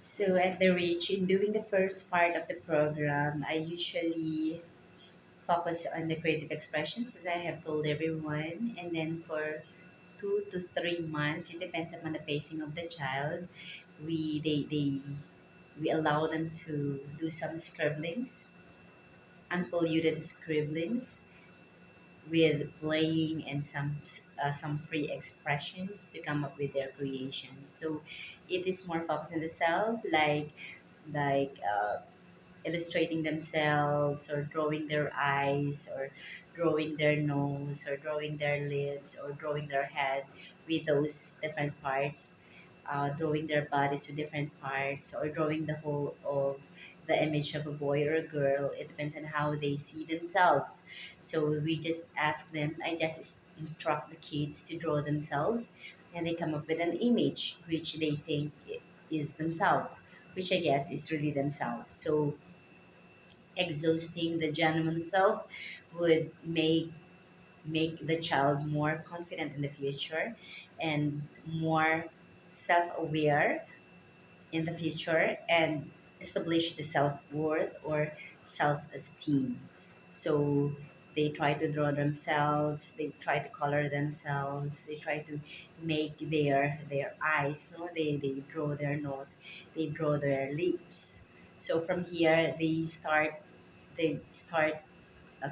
So at the Reach, in doing the first part of the program, I usually focus on the creative expressions, as I have told everyone. And then for 2 to 3 months, it depends upon the pacing of the child. We allow them to do some scribblings, unpolluted scribblings, with playing and some free expressions to come up with their creations. So it is more focused on the self, like illustrating themselves or drawing their eyes or drawing their nose or drawing their lips or drawing their head with those different parts, drawing their bodies with different parts or drawing the whole of the image of a boy or a girl. It depends on how they see themselves. So we just ask them, I just instruct the kids to draw themselves, and they come up with an image which they think is themselves, which I guess is really themselves. So exhausting the genuine self would make the child more confident in the future and more self-aware in the future, and establish the self-worth or self-esteem. So they try to draw themselves, they try to color themselves, they try to make their eyes, no, they draw their nose, they draw their lips. So from here they start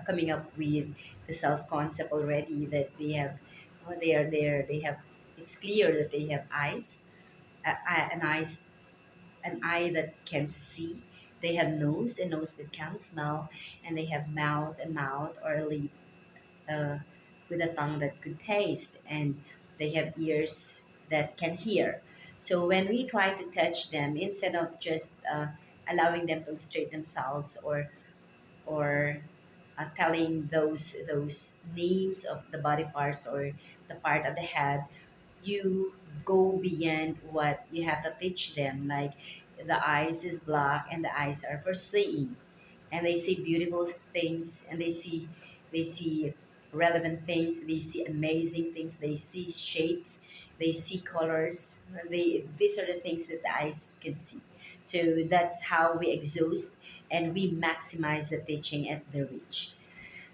coming up with the self concept already, that they have, oh, they are there, they have, it's clear that they have eyes, an eyes, an eye that can see, they have nose, a nose that can smell, and they have mouth, a mouth or a lip, uh, with a tongue that could taste, and they have ears that can hear. So when we try to touch them, instead of just allowing them to illustrate themselves, or telling those names of the body parts or the part of the head, you go beyond what you have to teach them. Like the eyes is black and the eyes are for seeing, and they see beautiful things, and they see relevant things, they see amazing things, they see shapes, they see colors, these are the things that the eyes can see. So that's how we exhaust and we maximize the teaching at the reach.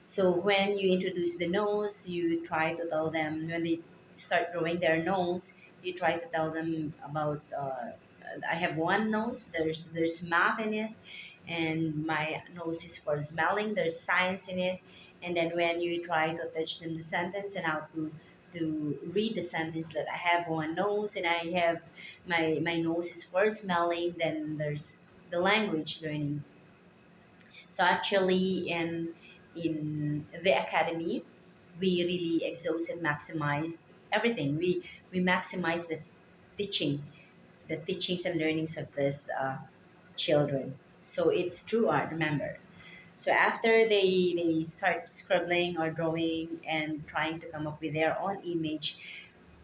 So when you introduce the nose, you try to tell them, when they start drawing their nose, you try to tell them about, I have one nose, there's math in it, and my nose is for smelling, there's science in it. And then when you try to teach them the sentence and how to read the sentence, that I have one nose and I have, my nose is for smelling, then there's the language learning. So actually, in the academy, we really exhaust and maximize everything. We maximize teaching, the teachings and learnings of this children. So it's true art. Remember. So after they start scribbling or drawing and trying to come up with their own image,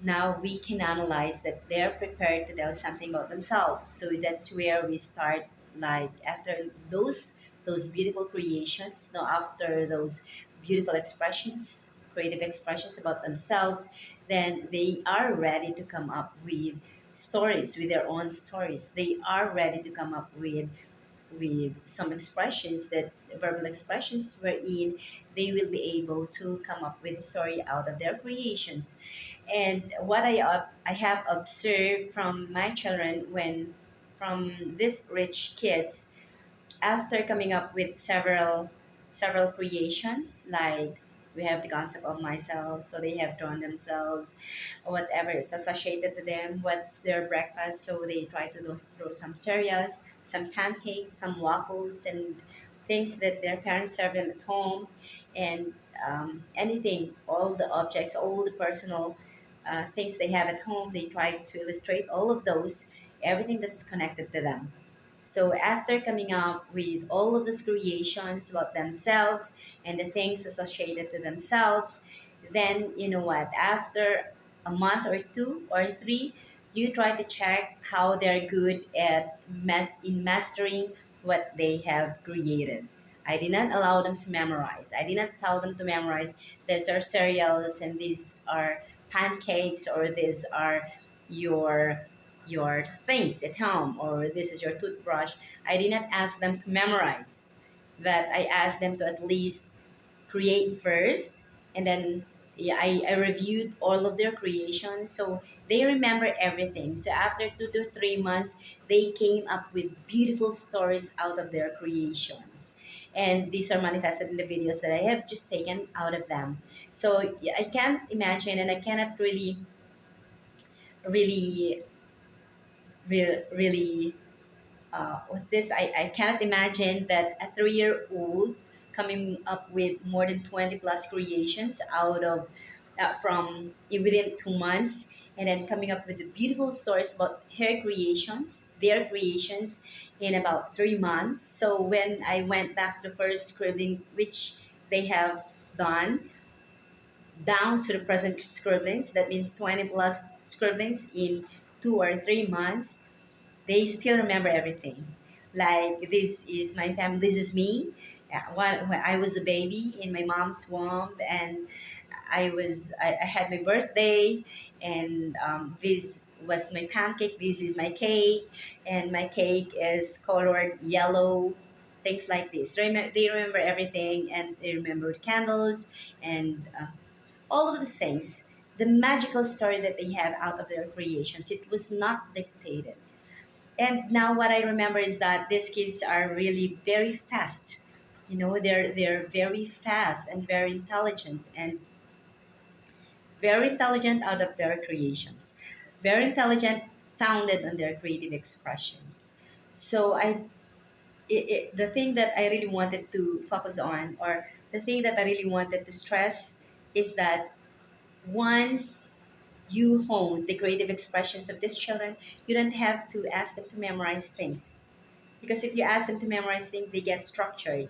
now we can analyze that they're prepared to tell something about themselves. So that's where we start, like after those beautiful creations, now after those beautiful expressions, creative expressions about themselves, then they are ready to come up with stories, with their own stories. They are ready to come up with some expressions, that verbal expressions, wherein they will be able to come up with a story out of their creations. And what I have observed from my children, when from these rich kids, after coming up with several creations, like we have the concept of myself, so they have drawn themselves, whatever is associated to them, what's their breakfast, so they try to do some cereals, some pancakes, some waffles, and things that their parents serve them at home, and anything, all the objects, all the personal things they have at home, they try to illustrate all of those, everything that's connected to them. So after coming up with all of these creations about themselves and the things associated to themselves, then you know what? After a month or 2 or 3, you try to check how they're good at in mastering what they have created. I did not allow them to memorize. I did not tell them to memorize, these are cereals and these are pancakes, or these are your your things at home, or this is your toothbrush. I did not ask them to memorize, but I asked them to at least create first, and then yeah, I reviewed all of their creations, so they remember everything. So after 2 to 3 months, they came up with beautiful stories out of their creations, and these are manifested in the videos that I have just taken out of them. So yeah, I can't imagine, and I cannot really really with this, I cannot imagine that a 3-year-old coming up with more than 20 plus creations out of from within 2 months, and then coming up with the beautiful stories about her creations, their creations, in about 3 months. So when I went back to the first scribbling, which they have done, down to the present scribblings, that means 20 plus scribblings in 2 or 3 months, they still remember everything. Like, this is my family, this is me. When I was a baby in my mom's womb, and I had my birthday, and this was my pancake, this is my cake, and my cake is colored yellow, things like this. They remember everything, and they remember candles, and all of the things, the magical story that they have out of their creations. It was not dictated. And now what I remember is that these kids are really very fast. They're very fast and very intelligent out of their creations. Very intelligent, founded on their creative expressions. So the thing that I really wanted to focus on, or the thing that I really wanted to stress, is that once you hone the creative expressions of these children, you don't have to ask them to memorize things. Because if you ask them to memorize things, they get structured.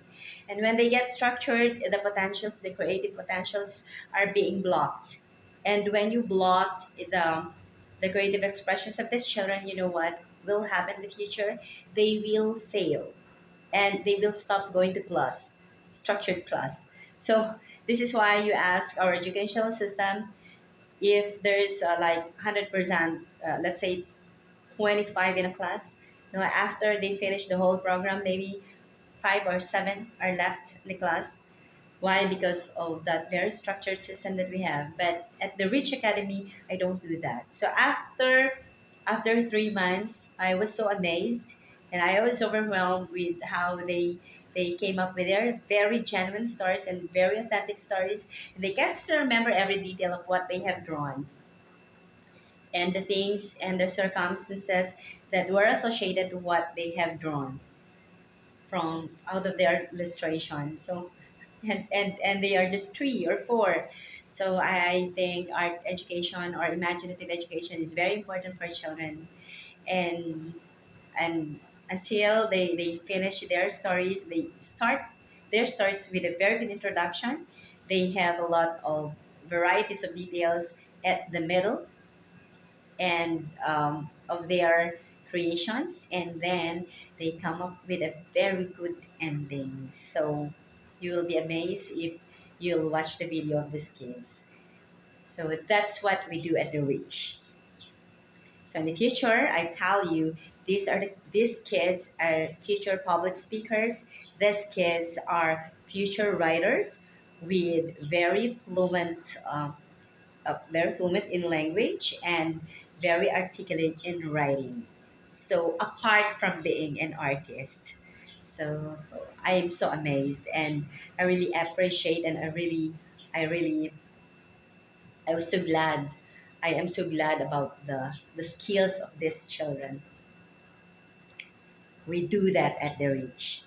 And when they get structured, the creative potentials are being blocked. And when you block the creative expressions of these children, you know what will happen in the future? They will fail, and they will stop going to class, structured class. So this is why you ask our educational system, if there's like 100%, let's say 25 in a class. After they finish the whole program, maybe 5 or 7 are left in the class. Why? Because of that very structured system that we have. But at the Rich Academy, I don't do that. So after 3 months, I was so amazed, and I was overwhelmed with how they came up with their very genuine stories and very authentic stories. And they can still remember every detail of what they have drawn, and the things and the circumstances that were associated to what they have drawn from out of their illustration. So, and they are just 3 or 4. So I think art education or imaginative education is very important for children, and and until they finish their stories, they start their stories with a very good introduction. They have a lot of varieties of details at the middle, and of their creations, and then they come up with a very good ending. So you will be amazed if you'll watch the video of these kids. So that's what we do at the Reach. So in the future, I tell you, these kids are future public speakers. These kids are future writers with very fluent in language, and very articulate in writing. So apart from being an artist, so I am so amazed, and I really appreciate, and I was so glad. I am so glad about the skills of these children. We do that at the Reach.